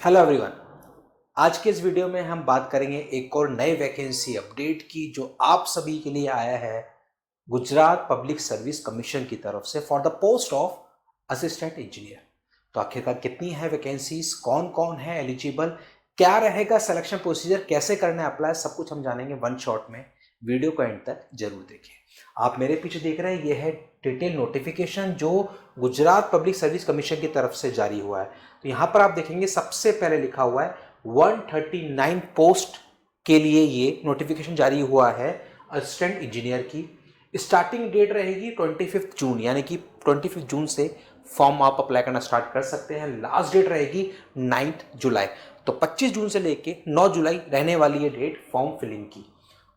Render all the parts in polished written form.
Hello everyone. आज के इस वीडियो में हम बात करेंगे एक और नए वैकेंसी अपडेट की जो आप सभी के लिए आया है गुजरात पब्लिक सर्विस कमीशन की तरफ से for the post of assistant engineer. तो आखिरकार कितनी है वैकेंसीज, कौन कौन है एलिजिबल, क्या रहेगा सिलेक्शन प्रोसीजर, कैसे करना है अप्लाई, सब कुछ हम जानेंगे वन शॉट में। वीडियो को एंड तक जरूर देखिए। आप मेरे पीछे देख रहे हैं, यह है डिटेल नोटिफिकेशन जो गुजरात पब्लिक सर्विस कमीशन की तरफ से जारी हुआ है। तो यहाँ पर आप देखेंगे सबसे पहले लिखा हुआ है 139 पोस्ट के लिए ये नोटिफिकेशन जारी हुआ है असिस्टेंट इंजीनियर की। स्टार्टिंग डेट रहेगी 25 जून, यानी कि 25 जून से फॉर्म आप अप्लाई करना स्टार्ट कर सकते हैं। लास्ट डेट रहेगी 9 जुलाई। तो 25 जून से लेके 9 जुलाई रहने वाली ये डेट फॉर्म फिलिंग की।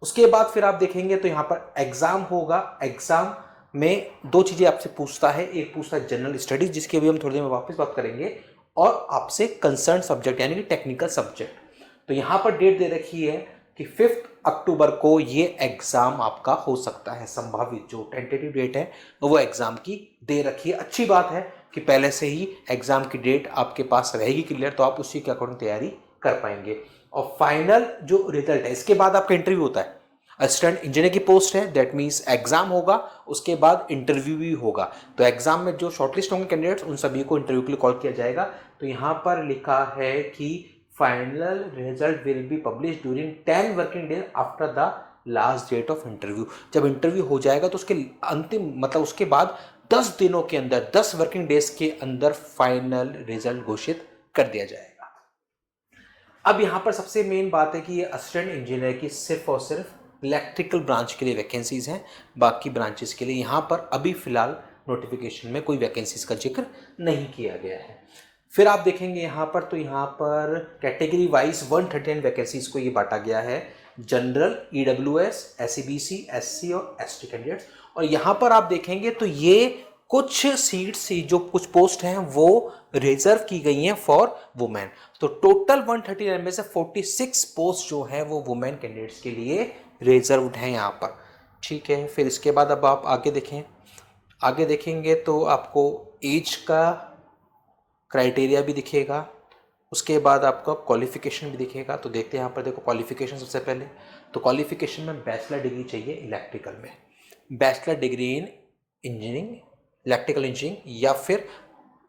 उसके बाद फिर आप देखेंगे तो यहाँ पर एग्जाम होगा। एग्जाम में दो चीजें आपसे पूछता है, एक पूछता है जनरल स्टडीज जिसकी अभी हम थोड़ी देर में वापस बात करेंगे, और आपसे कंसर्न सब्जेक्ट यानी कि टेक्निकल सब्जेक्ट। तो यहां पर डेट दे रखी है कि 5 अक्टूबर को ये एग्जाम आपका हो सकता है। संभावित जो टेंटेटिव डेट है वो एग्जाम की दे रखी है। अच्छी बात है कि पहले से ही एग्जाम की डेट आपके पास रहेगी क्लियर, तो आप उसी के अकॉर्डिंग तैयारी कर पाएंगे। और फाइनल जो रिजल्ट है इसके बाद आपका इंटरव्यू होता है। असिस्टेंट इंजीनियर की पोस्ट है, दैट मीन्स एग्जाम होगा, उसके बाद इंटरव्यू भी होगा। तो एग्जाम में जो शॉर्टलिस्ट होंगे कैंडिडेट्स उन सभी को इंटरव्यू के लिए कॉल किया जाएगा। तो यहाँ पर लिखा है कि final result will be publish during 10 working days after the last date of interview. जब इंटरव्यू हो जाएगा तो उसके अंतिम मतलब उसके बाद 10 दिनों के अंदर, 10 वर्किंग डेज के अंदर फाइनल रिजल्ट घोषित कर दिया जाएगा। अब यहाँ पर सबसे मेन बात है कि ये असिस्टेंट इंजीनियर की सिर्फ और सिर्फ इलेक्ट्रिकल ब्रांच के लिए वैकेंसीज हैं। बाकी ब्रांचेस के लिए यहाँ पर अभी फिलहाल नोटिफिकेशन में कोई वैकेंसीज का जिक्र नहीं किया गया है। फिर आप देखेंगे यहाँ पर, तो यहाँ पर कैटेगरी वाइज 139 वैकेंसीज को ये बांटा गया है। जनरल, ईडब्ल्यूएस, एससीबीसी, एससी और एसटी कैंडिडेट्स। और यहाँ पर आप देखेंगे तो ये कुछ सीट्स, जो कुछ पोस्ट हैं वो रिजर्व की गई हैं फॉर वुमेन। तो टोटल 139 में से 46 पोस्ट जो है वो वुमेन कैंडिडेट्स के लिए रिजर्व्ड हैं यहाँ पर। ठीक है, फिर इसके बाद अब आप आगे देखें। आगे देखेंगे तो आपको एज का क्राइटेरिया भी दिखेगा, उसके बाद आपका क्वालिफिकेशन भी दिखेगा। तो देखते हैं यहाँ पर, देखो क्वालिफिकेशन सबसे पहले। तो क्वालिफिकेशन में बैचलर डिग्री चाहिए इलेक्ट्रिकल में, bachelor degree in engineering, electrical engineering या फिर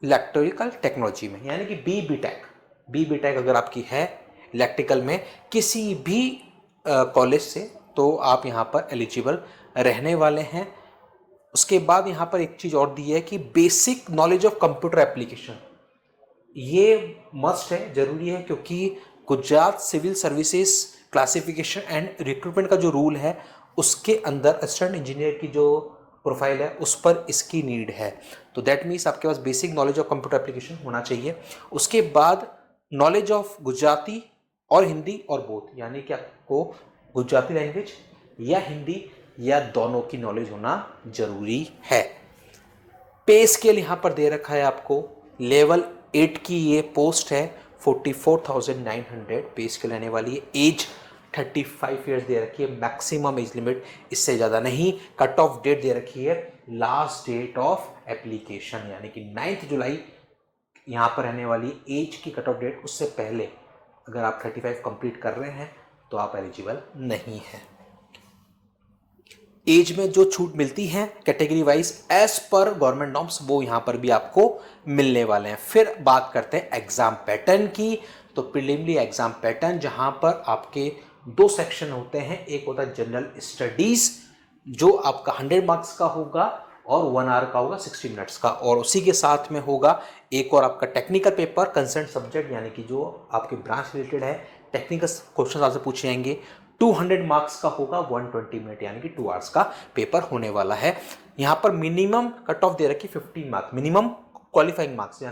इलेक्ट्रिकल टेक्नोलॉजी में, यानी कि बी बी टेक अगर आपकी है इलेक्ट्रिकल में किसी भी कॉलेज से, तो आप यहाँ पर एलिजिबल रहने वाले हैं। उसके बाद यहाँ पर एक चीज़ और दी है कि basic knowledge of computer application, ये मस्ट है, जरूरी है, क्योंकि Gujarat civil services classification and recruitment का जो रूल है उसके अंदर असिस्टेंट इंजीनियर की जो प्रोफाइल है उस पर इसकी नीड है। तो दैट मीन्स आपके पास basic knowledge of computer application होना चाहिए। उसके बाद नॉलेज ऑफ गुजराती और हिंदी और बोथ, यानी कि आपको गुजराती लैंग्वेज या हिंदी या दोनों की नॉलेज होना जरूरी है। पे स्केल यहाँ पर दे रखा है आपको, लेवल 8 की ये पोस्ट है, 44,900 पे स्केल रहने वाली है। एज 35 ईयर्स दे रखी है, मैक्सिमम एज लिमिट इससे ज़्यादा नहीं। कट ऑफ डेट दे रखी है लास्ट डेट ऑफ एप्लीकेशन, यानी कि 9 जुलाई यहाँ पर रहने वाली एज की कट ऑफ डेट। उससे पहले अगर आप 35 कंप्लीट कर रहे हैं तो आप एलिजिबल नहीं हैं। एज में जो छूट मिलती है category wise as per government norms, वो यहां पर भी आपको मिलने वाले हैं। फिर बात करते हैं एग्जाम पैटर्न की। तो प्रीलिमिनरी एग्जाम पैटर्न, जहां पर आपके दो सेक्शन होते हैं, एक होता है जनरल स्टडीज जो आपका 100 मार्क्स का होगा और 1 आवर का होगा, 60 मिनट्स का, और उसी के साथ में होगा एक और आपका टेक्निकल पेपर कंसर्न सब्जेक्ट, यानी कि जो आपके ब्रांच रिलेटेड है, टेक्निकल क्वेश्चन आपसे पूछे जाएंगे। 200 मार्क्स का होगा, 120 मिनट यानी कि 2 आवर्स का पेपर होने वाला है। यहाँ पर मिनिमम कट ऑफ दे रखी 15 मार्क्स, मिनिमम क्वालिफाइंग मार्क्स।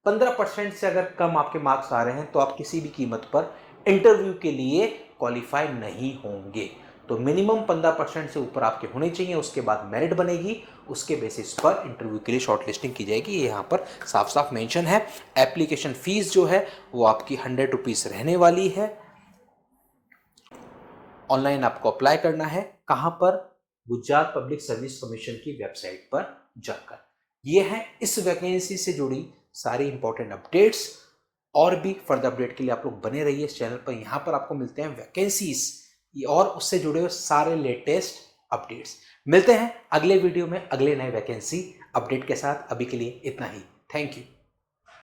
15% से अगर कम आपके मार्क्स आ रहे हैं तो आप किसी भी कीमत पर इंटरव्यू के लिए क्वालिफाई नहीं होंगे। तो मिनिमम 15% से ऊपर आपके होने चाहिए, उसके बाद मेरिट बनेगी, उसके बेसिस पर इंटरव्यू के लिए शॉर्टलिस्टिंग की जाएगी। ये यहाँ पर साफ साफ मेंशन है। एप्लीकेशन फीस जो है वो आपकी 100 रुपीज़ रहने वाली है। ऑनलाइन आपको अप्लाई करना है, कहां पर? गुजरात पब्लिक सर्विस कमीशन की वेबसाइट पर जाकर। यह है इस वैकेंसी से जुड़ी सारी इंपॉर्टेंट अपडेट्स। और भी फर्दर अपडेट के लिए आप लोग बने रहिए इस चैनल पर। यहाँ पर आपको मिलते हैं वैकेंसीज और उससे जुड़े हुए सारे लेटेस्ट अपडेट्स। मिलते हैं अगले वीडियो में अगले नए वैकेंसी अपडेट के साथ। अभी के लिए इतना ही। Thank you.